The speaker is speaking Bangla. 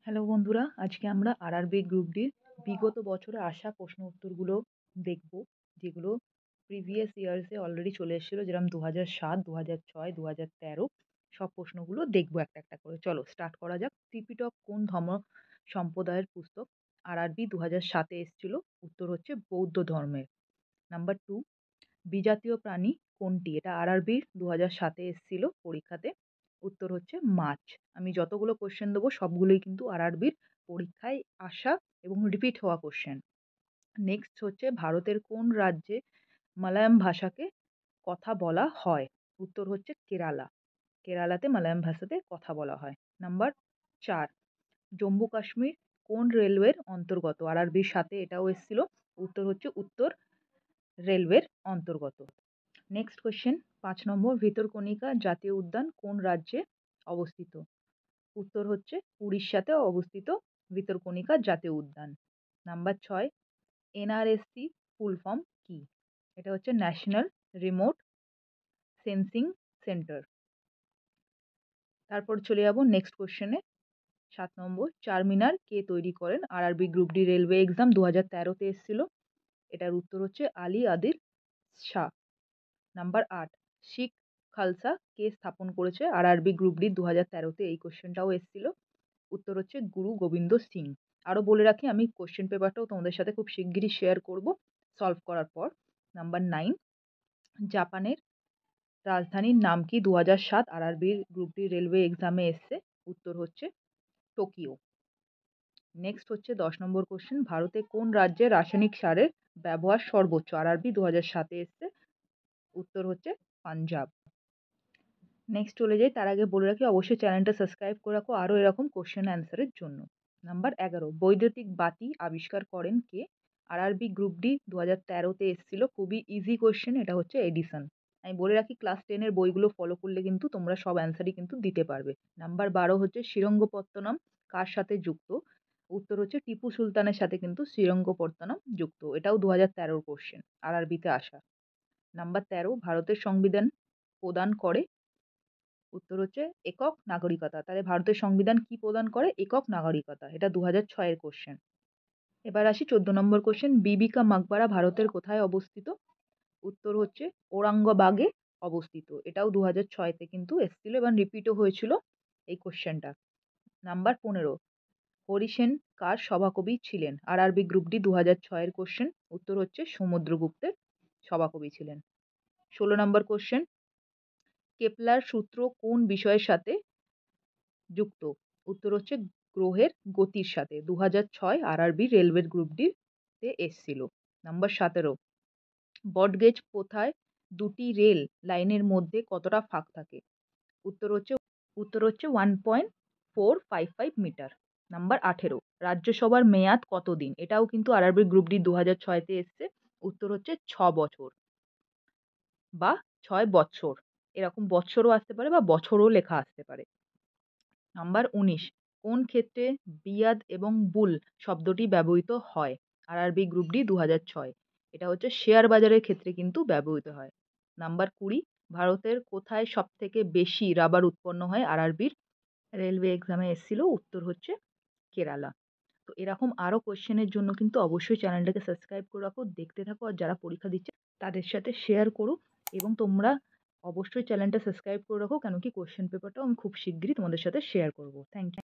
হ্যালো বন্ধুরা, আজকে আমরা আরআরবি গ্রুপ ডির বিগত বছরে আসা প্রশ্ন উত্তরগুলো দেখব, যেগুলো প্রিভিয়াস ইয়ার্সে অলরেডি চলে এসেছিল, যেরকম 2007, 2006, 2013 সব প্রশ্নগুলো দেখবো একটা একটা করে। চলো স্টার্ট করা যাক। ত্রিপিটক কোন ধর্ম সম্প্রদায়ের পুস্তক? আরআরবি 2007-এ এসেছিল, উত্তর হচ্ছে বৌদ্ধ ধর্মের। নাম্বার 2, বিজাতীয় প্রাণী কোনটি? এটা আরআরবির 2007-এ এসেছিল পরীক্ষাতে, উত্তর হচ্ছে মাছ। আমি যতগুলো কোশ্চেন দেবো সবগুলোই কিন্তু আরআরবির পরীক্ষায় আসা এবং রিপিট হওয়া কোশ্চেন। নেক্সট হচ্ছে ভারতের কোন রাজ্যে মালায়াম ভাষাকে কথা বলা হয়? উত্তর হচ্ছে কেরালা। কেরালাতে মালায়াম ভাষাতে কথা বলা হয়। নাম্বার 4, জম্মু কাশ্মীর কোন রেলওয়ের অন্তর্গত? আরআরবির সাথে এটাও এসেছিল, উত্তর হচ্ছে উত্তর রেলওয়ের অন্তর্গত। নেক্সট কোয়েশ্চেন 5 নম্বর, ভিতরকণিকা জাতীয় উদ্যান কোন রাজ্যে অবস্থিত? উত্তর হচ্ছে উড়িষ্যাতে অবস্থিত ভিতরকণিকা জাতীয় উদ্যান। নাম্বার 6, এনআরএসসি ফুল ফর্ম কি? এটা হচ্ছে ন্যাশনাল রিমোট সেন্সিং সেন্টার। তারপর চলে যাব নেক্সট কোয়েশ্চেনে। 7 নম্বর, চারমিনার কে তৈরি করেন? RRB group D railway exam 2013-তে এসেছিল, এটার উত্তর হচ্ছে আলী আদিল শাহ। নাম্বার 8, শিখ খালসা কে স্থাপন করেছে? আরআরবি গ্রুপ ডি 2013-তে এই কোশ্চেনটাও এসেছিল, উত্তর হচ্ছে গুরু গোবিন্দ সিং। আরও বলে রাখি, আমি কোশ্চেন পেপারটাও তোমাদের সাথে খুব শিগগিরই শেয়ার করব সলভ করার পর। নাম্বার 9, জাপানের রাজধানীর নাম কি? 2007 আরআরবি গ্রুপ ডি রেলওয়ে এক্সামে এসছে, উত্তর হচ্ছে টোকিও। নেক্সট হচ্ছে 10 নম্বর কোশ্চেন, ভারতে কোন রাজ্যে রাসায়নিক সারের ব্যবহার সর্বোচ্চ? আরআরবি 2007-এ এসছে, উত্তর হচ্ছে পাঞ্জাব। নেক্সট চলে যাই, তার আগে বলে রাখি অবশ্যই চ্যানেলটা সাবস্ক্রাইব করে রাখো আরও এরকম কোশ্চেন অ্যান্সারের জন্য। নাম্বার 11, বৈদ্যুতিক বাতি আবিষ্কার করেন কে? আরআরবি গ্রুপ ডি 2013-তে এসেছিল, খুবই ইজি কোশ্চেন, এটা হচ্ছে এডিসন। আমি বলে রাখি ক্লাস 10-এর বইগুলো ফলো করলে কিন্তু তোমরা সব অ্যান্সারই কিন্তু দিতে পারবে। নাম্বার 12 হচ্ছে শ্রীরঙ্গপত্তনম কার সাথে যুক্ত? উত্তর হচ্ছে টিপু সুলতানের সাথে কিন্তু শ্রীরঙ্গপত্তনম যুক্ত, এটাও 2013-র কোশ্চেন, আরআরবিতে আসা। নাম্বার 13, ভারতের সংবিধান প্রদান করে? উত্তর হচ্ছে একক নাগরিকতা। তাহলে ভারতের সংবিধান কি প্রদান করে? একক নাগরিকতা। এটা 2006-এর কোশ্চেন। এবার আসি 14 নম্বর কোশ্চেন, বিবি কা মাকবারা ভারতের কোথায় অবস্থিত? উত্তর হচ্ছে ঔরঙ্গাবাদে অবস্থিত, এটাও 2006-তে কিন্তু এসেছিল এবং রিপিটও হয়েছিল এই কোশ্চেনটা। নাম্বার 15, হরি সেন কার সভাকবি ছিলেন? আরআরবি গ্রুপ ডি 2006-এর কোশ্চেন, উত্তর হচ্ছে সমুদ্রগুপ্তের সভাকবি ছিলেন। 16 নম্বর কোশ্চেন, কেপলার সূত্র কোন বিষয়ের সাথে যুক্ত? উত্তর হচ্ছে গ্রহের গতির সাথে, 2006 আরআরবি রেলওয়ে গ্রুপ ডি তে এসেছিল। নাম্বার 17, ব্রডগেজ প্রথায় দুটি রেল লাইনের মধ্যে কতটা ফাঁক থাকে? উত্তর হচ্ছে 1.455 মিটার। নাম্বার 18, রাজ্যসভার মেয়াদ কতদিন? এটাও কিন্তু আরআরবি গ্রুপ ডি 2006-তে এসছে, উত্তর হচ্ছে 6 বছর বা 6 বৎসর, এরকম বৎসরও আসতে পারে বা বছরও লেখা আসতে পারে। নাম্বার 19, কোন ক্ষেত্রে বিয়াদ এবং বুল শব্দটি ব্যবহৃত হয়? আরআরবি গ্রুপ ডি 2006, এটা হচ্ছে শেয়ার বাজারের ক্ষেত্রে কিন্তু ব্যবহৃত হয়। নাম্বার 20, ভারতের কোথায় সব থেকে বেশি রাবার উৎপন্ন হয়? আরআরবির রেলওয়ে এক্সামে এসেছিল, উত্তর হচ্ছে কেরালা। তো এরকম আরও কোশ্চেনের জন্য কিন্তু অবশ্যই চ্যানেলটাকে সাবস্ক্রাইব করে রাখো, দেখতে থাকো, আর যারা পরীক্ষা দিচ্ছে তাদের সাথে শেয়ার করো। এবং তোমরা অবশ্যই চ্যানেলটা সাবস্ক্রাইব করে রাখো, কেন কি কোশ্চেন পেপারটাও আমি খুব শিগগিরই তোমাদের সাথে শেয়ার করব। Thank you.